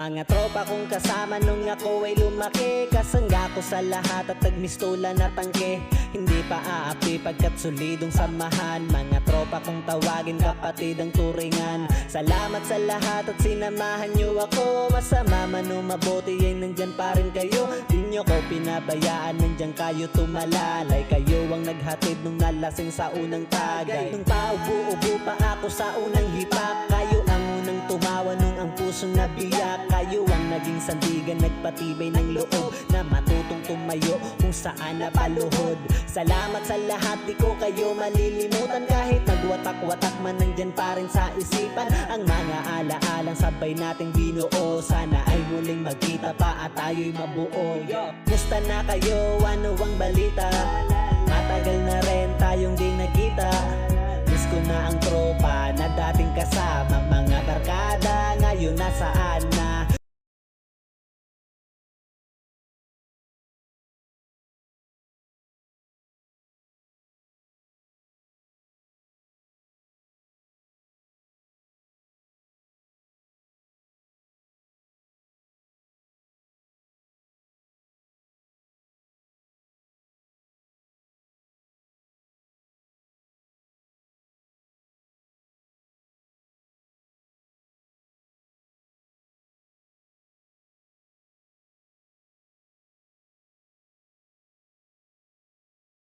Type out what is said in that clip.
Mga tropa kong kasama nung ako ay lumaki, kasangga ko sa lahat at nagmistola na tangke. Hindi pa aapi pagkat solidong samahan. Mga tropa kong tawagin kapatid ang turingan. Salamat sa lahat at sinamahan nyo ako. Masama man o mabuti ay nandyan pa rin kayo. Di nyo ko pinabayaan, nandyan kayo tumalalay. Kayo ang naghatid nung nalasing sa unang tagay. Nung paubo-ubo pa ako sa unang hipak, kayo ang unang tumawa nung ang puso nabiyak. Kayo ang naging sandigan, nagpatibay ng loob na matutong tumayo kung saan napaluhod. Salamat sa lahat, di ko kayo malilimutan. Kahit nagwatak-watak man, nandyan pa rin sa isipan ang mga alaalang sabay nating binuo. Sana ay muling magkita pa at tayo'y mabuo. Musta na kayo? Ano ang balita? Matagal na rin tayong di nagkita. Miss ko na ang tropa na dating kasama. Mga barkada ngayon nasaan na?